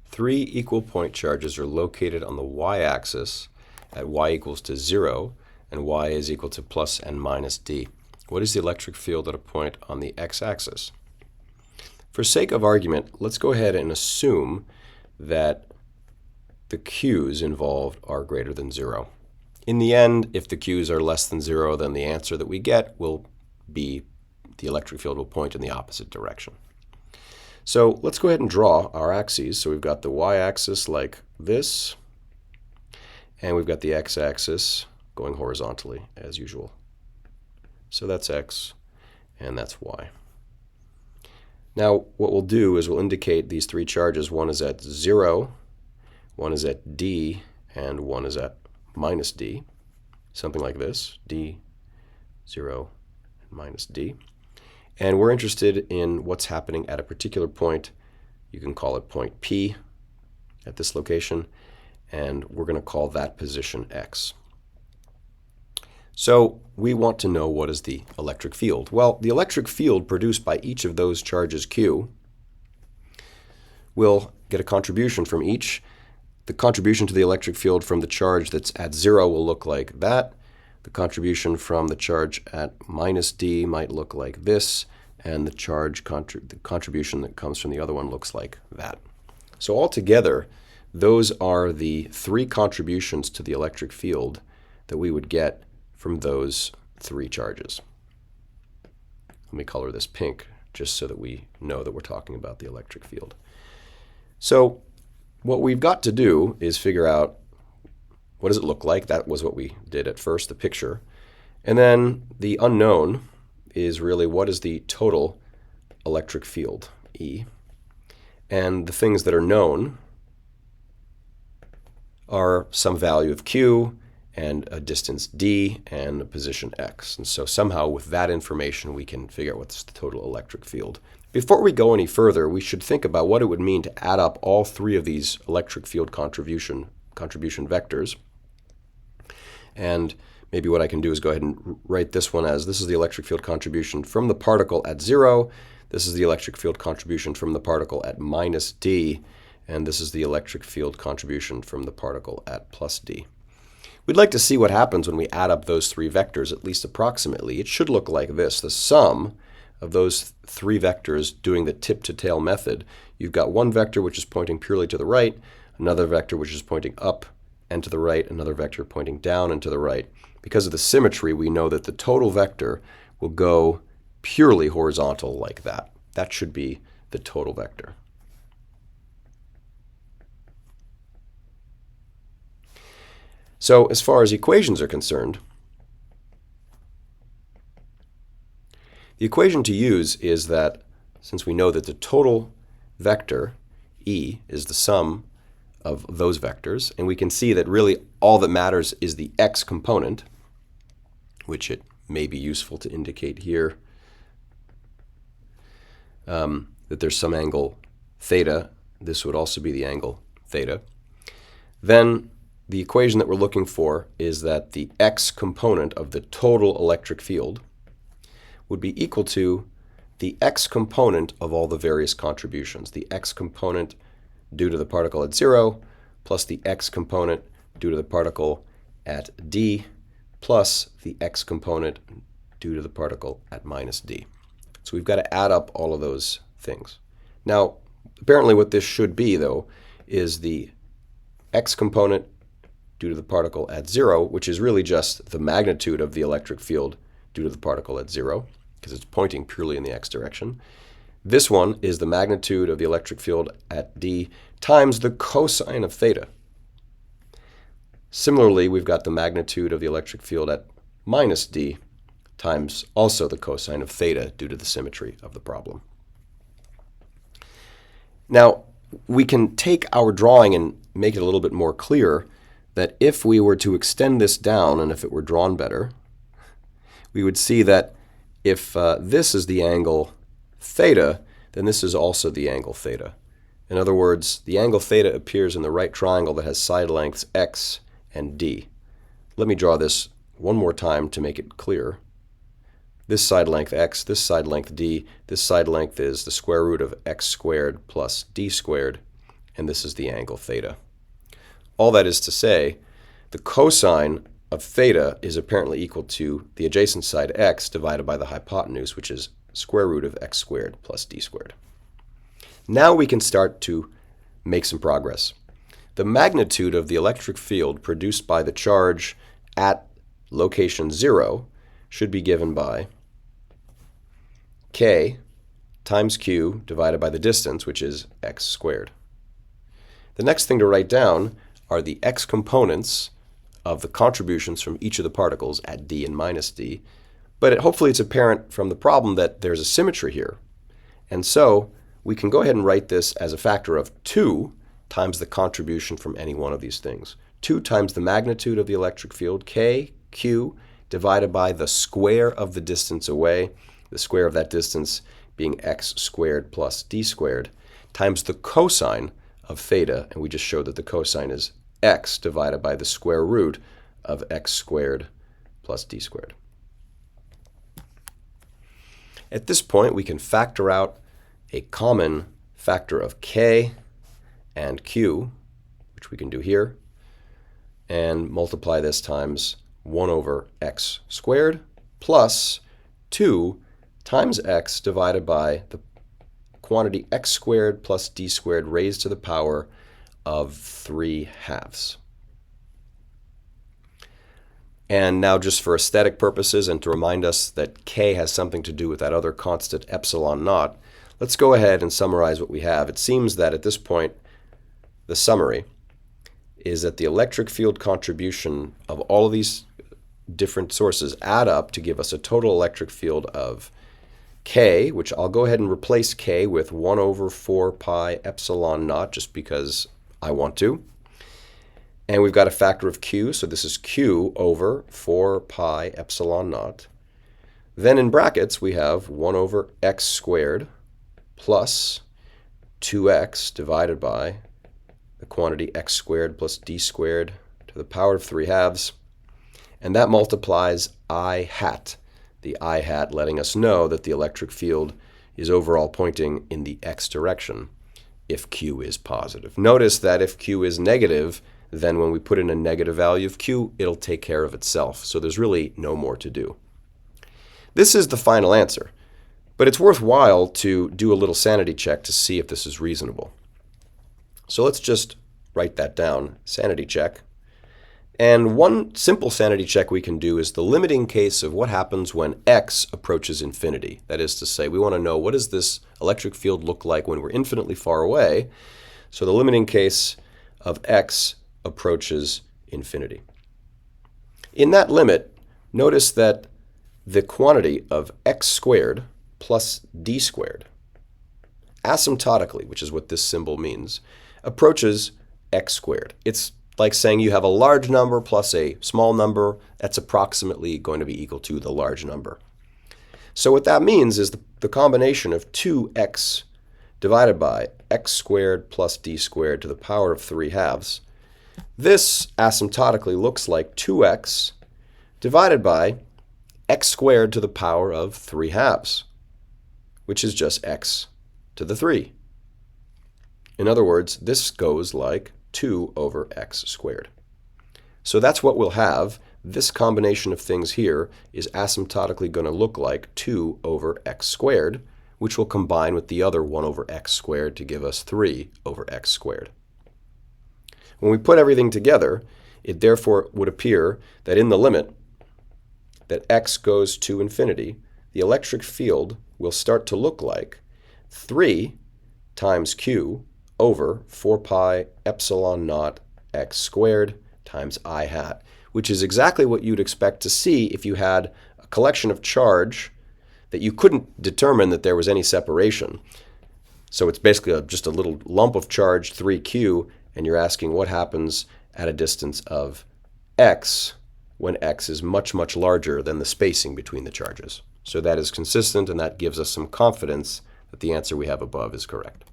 Three equal point charges are located on the y-axis at y equals to 0 and y is equal to plus and minus d. What is the electric field at a point on the x-axis? For sake of argument, let's go ahead and assume that the q's involved are greater than 0. In the end, if the q's are less than 0, then the answer that we get will be the electric field will point in the opposite direction. So let's go ahead and draw our axes. So we've got the y-axis like this, and we've got the x-axis going horizontally as usual. So that's x, and that's y. Now what we'll do is we'll indicate these three charges. One is at 0, one is at d, and one is at minus d. Something like this, d, 0, and minus d. And we're interested in what's happening at a particular point. You can call it point P at this location, and we're going to call that position x. So we want to know what is the electric field. Well, the electric field produced by each of those charges q will get a contribution from each. The contribution to the electric field from the charge that's at 0 will look like that. The contribution from the charge at minus d might look like this, and the contribution that comes from the other one looks like that. So altogether, those are the three contributions to the electric field that we would get from those three charges. Let me color this pink just so that we know that we're talking about the electric field. So what we've got to do is figure out what does it look like. That was what we did at first, the picture. And then the unknown is really what is the total electric field, E. And the things that are known are some value of q and a distance d and a position x. And so somehow with that information we can figure out what's the total electric field. Before we go any further, we should think about what it would mean to add up all three of these electric field contribution vectors. And maybe what I can do is go ahead and write this one as this is the electric field contribution from the particle at 0, this is the electric field contribution from the particle at minus d, and this is the electric field contribution from the particle at plus d. We'd like to see what happens when we add up those three vectors, at least approximately. It should look like this. The sum of those three vectors doing the tip-to-tail method. You've got one vector which is pointing purely to the right, another vector which is pointing up and to the right, another vector pointing down and to the right. Because of the symmetry, we know that the total vector will go purely horizontal like that. That should be the total vector. So as far as equations are concerned, the equation to use is that since we know that the total vector, E, is the sum of those vectors, and we can see that really all that matters is the x component, which it may be useful to indicate here that there's some angle theta. This would also be the angle theta. Then the equation that we're looking for is that the x component of the total electric field would be equal to the x component of all the various contributions. The x component due to the particle at 0 plus the x component due to the particle at d plus the x component due to the particle at minus d. So we've got to add up all of those things. Now, apparently what this should be, though, is the x component due to the particle at 0, which is really just the magnitude of the electric field due to the particle at 0, because it's pointing purely in the x direction. This one is the magnitude of the electric field at d times the cosine of theta. Similarly, we've got the magnitude of the electric field at minus d times also the cosine of theta due to the symmetry of the problem. Now, we can take our drawing and make it a little bit more clear that if we were to extend this down and if it were drawn better, we would see that if this is the angle theta, then this is also the angle theta. In other words, the angle theta appears in the right triangle that has side lengths x and d. Let me draw this one more time to make it clear. This side length x, this side length d, this side length is the square root of x squared plus d squared, and this is the angle theta. All that is to say, the cosine of theta is apparently equal to the adjacent side x divided by the hypotenuse, which is square root of x squared plus d squared. Now we can start to make some progress. The magnitude of the electric field produced by the charge at location 0 should be given by k times q divided by the distance, which is x squared. The next thing to write down are the x components of the contributions from each of the particles at d and minus d, but hopefully it's apparent from the problem that there's a symmetry here. And so we can go ahead and write this as a factor of 2 times the contribution from any one of these things. 2 times the magnitude of the electric field, k, q, divided by the square of the distance away, the square of that distance being x squared plus d squared, times the cosine of theta, and we just showed that the cosine is x divided by the square root of x squared plus d squared. At this point, we can factor out a common factor of k and q, which we can do here, and multiply this times 1 over x squared plus 2 times x divided by the quantity x squared plus d squared raised to the power of 3/2. And now, just for aesthetic purposes and to remind us that k has something to do with that other constant epsilon naught, let's go ahead and summarize what we have. It seems that at this point, the summary is that the electric field contribution of all of these different sources add up to give us a total electric field of k, which I'll go ahead and replace k with 1 over 4 pi epsilon naught just because I want to. And we've got a factor of q, so this is q over 4 pi epsilon naught. Then in brackets we have 1 over x squared plus 2x divided by the quantity x squared plus d squared to the power of 3/2. And that multiplies I hat, the I hat letting us know that the electric field is overall pointing in the x direction if q is positive. Notice that if q is negative, then when we put in a negative value of q, it'll take care of itself. So there's really no more to do. This is the final answer, but it's worthwhile to do a little sanity check to see if this is reasonable. So let's just write that down, sanity check. And one simple sanity check we can do is the limiting case of what happens when x approaches infinity. That is to say, we want to know what does this electric field look like when we're infinitely far away. So the limiting case of x approaches infinity. In that limit, notice that the quantity of x squared plus d squared, asymptotically, which is what this symbol means, approaches x squared. It's like saying you have a large number plus a small number that's approximately going to be equal to the large number. So what that means is the combination of 2x divided by x squared plus d squared to the power of 3/2. This asymptotically looks like 2x divided by x squared to the power of 3/2, which is just x to the 3. In other words, this goes like 2 over x squared. So that's what we'll have. This combination of things here is asymptotically going to look like 2 over x squared, which will combine with the other 1 over x squared to give us 3 over x squared. When we put everything together, it therefore would appear that in the limit that x goes to infinity, the electric field will start to look like 3 times q over 4 pi epsilon naught x squared times I hat, which is exactly what you'd expect to see if you had a collection of charge that you couldn't determine that there was any separation. So it's basically just a little lump of charge, 3q, and you're asking what happens at a distance of x when x is much, much larger than the spacing between the charges. So that is consistent, and that gives us some confidence that the answer we have above is correct.